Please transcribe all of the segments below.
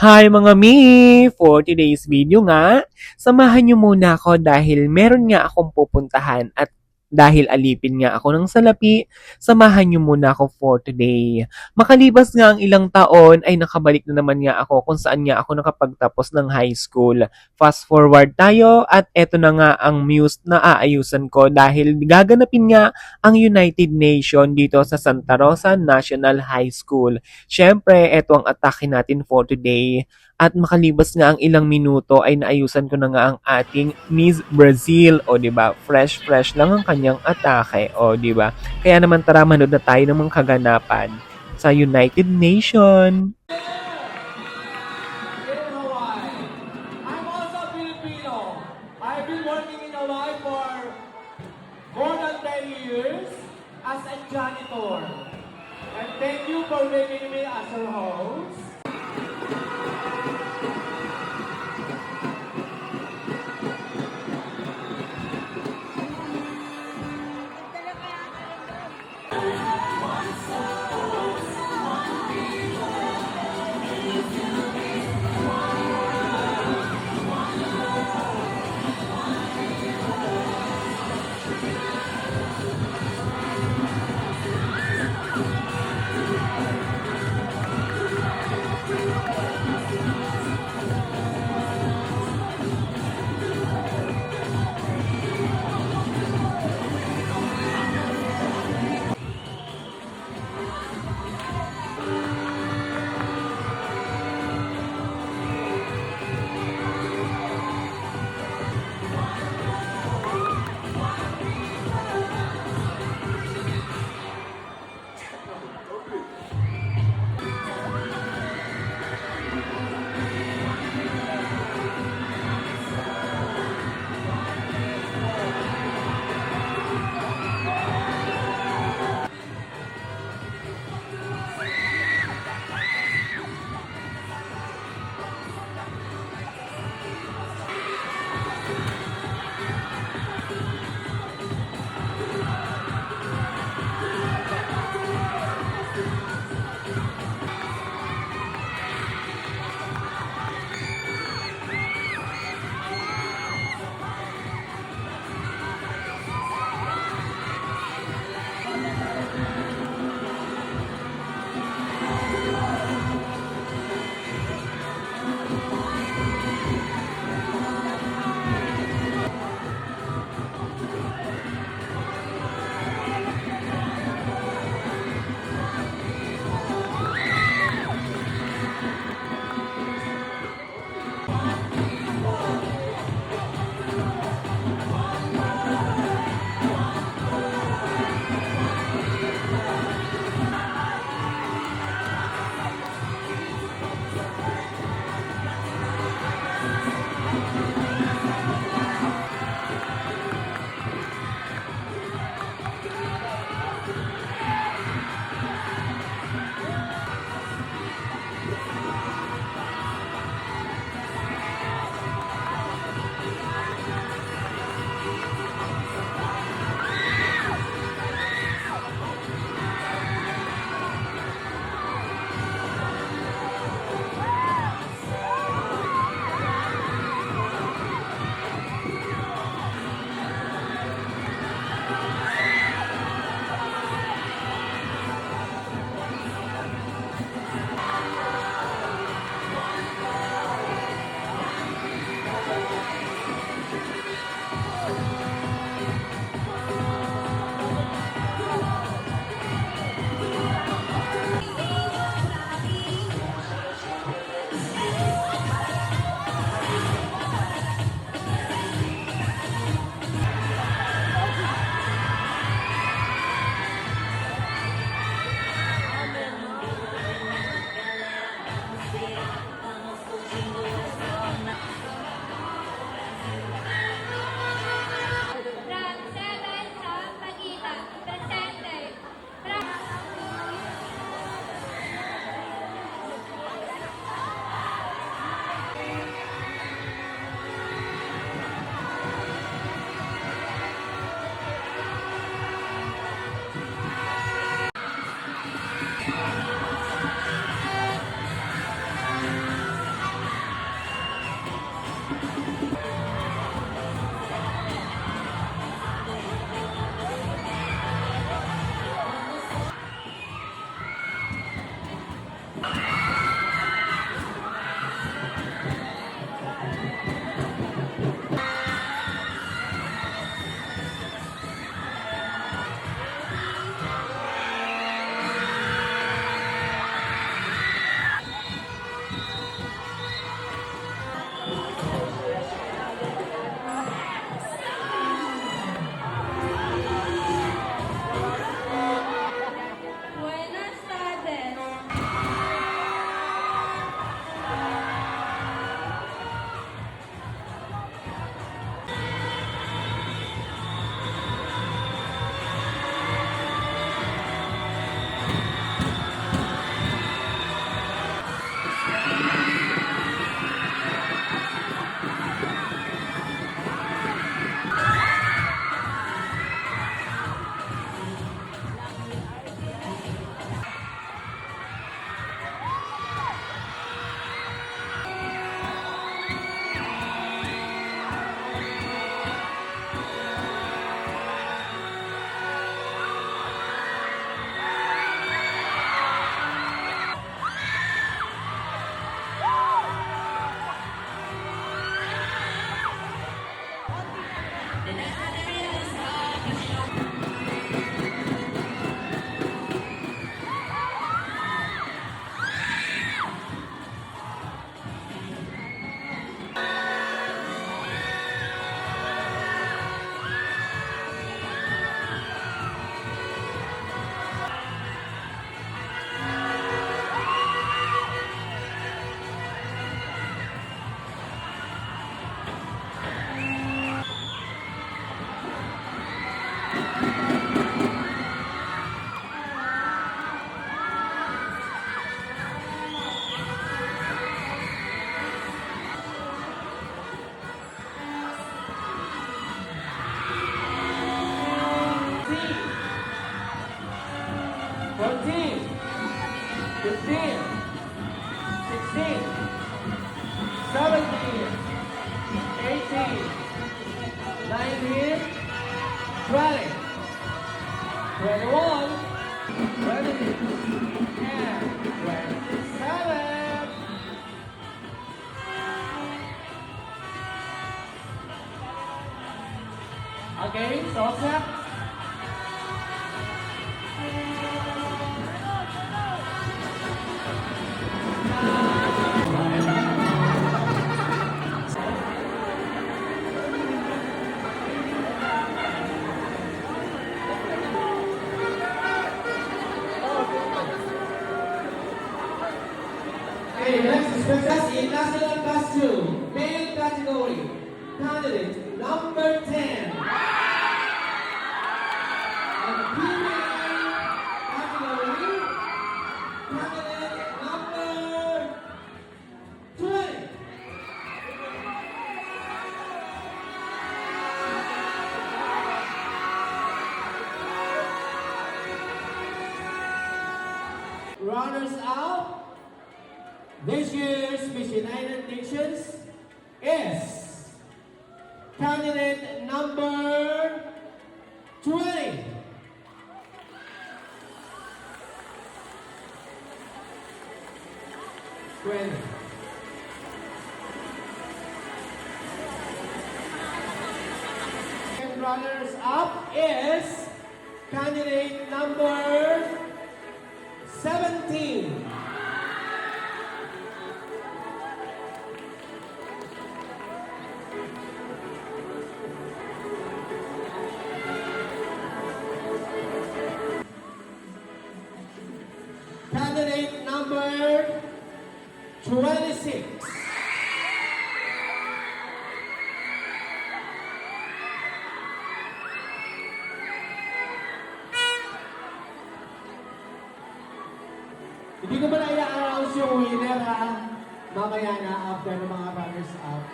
Hi mga mi! For today's video nga, samahan niyo muna ako dahil meron nga akong pupuntahan at dahil alipin nga ako ng salapi, samahan niyo muna ako for today. Makalipas nga ang ilang taon ay nakabalik na naman nga ako kung saan nga ako nakapagtapos ng high school. Fast forward tayo at eto na nga ang muse na aayusan ko dahil gaganapin nga ang United Nation dito sa Santa Rosa National High School. Siyempre, eto ang atake natin for today. At makalibas nga ang ilang minuto ay naayusan ko na nga ang ating Miss Brazil. O di ba? Fresh lang ang kanyang atake. O di ba? Kaya naman tara manood na tayo ng mga kaganapan sa United Nation. In Hawaii. I'm also Filipino. I've been working in Hawaii for more than 10 years as a janitor. And thank you for making me as your host. Okay, so set. Okay, next is contest in national costume, male category. Candidate number 10. And female category, candidate number 20. Runners up. This year's Miss United Nations is candidate number 20. And runners up is candidate number 17. Candidate number 26. Hindi ko ba na i-announce yung winner ha? Mamaya na after ng mga runners up.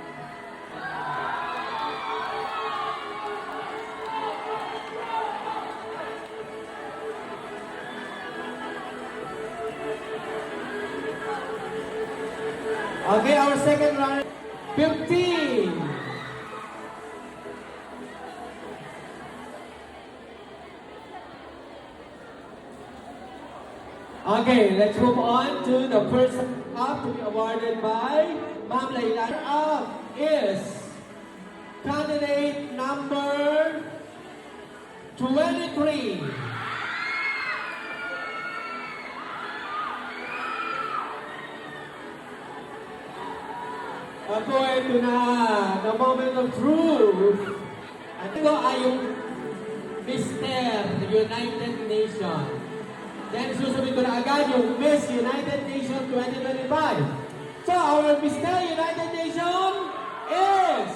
Okay, our second runner, 15. Okay, let's move on to the person up to be awarded by Ma'am Layla. Up is candidate number 23. Ako, ito na, the moment of truth. At ito ay yung Mr. United Nations. Then susunod ko na agad yung Miss United Nations 2025. So, our Mr. United Nation is...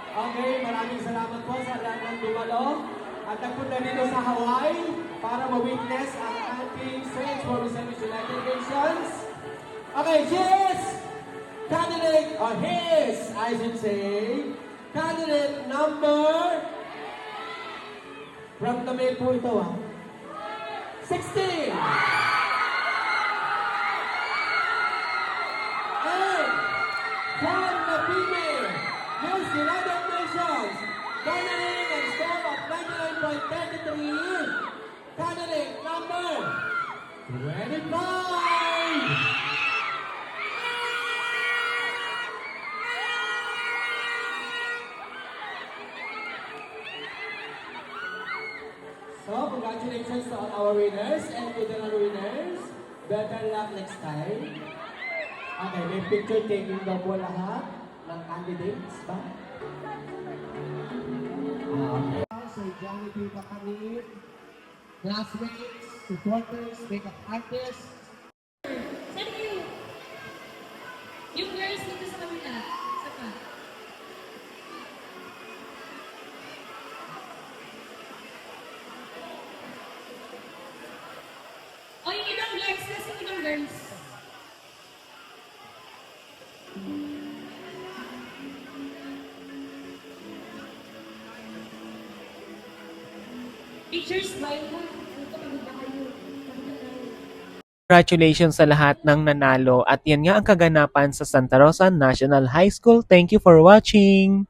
Okay, maraming salamat po sa lahat ng dumalo. At nagpunta dito sa Hawaii para ma-witness ang ating search for Miss United Nations. Okay, cheers! Candidate, or his, I should say, candidate number, from the male po ito 16. And from the female, Miss United Nations, garnering a score of 99.33, candidate number 25. So, congratulations to all our winners and to the non-winners. Better luck next time. Okay, may picture taking daw po lahat ng candidates ba? Okay. Sir Johnny P. Makanib, classmates, supporters, makeup artists. Saan kayo? Yung girls dito sa kabila. Isa pa. O, yung ibang girls. Kasi yung ibang girls. Pictures ba yun? Ito, pagod na kayo. Congratulations sa lahat ng nanalo at yan nga ang kaganapan sa Santa Rosa National High School. Thank you for watching!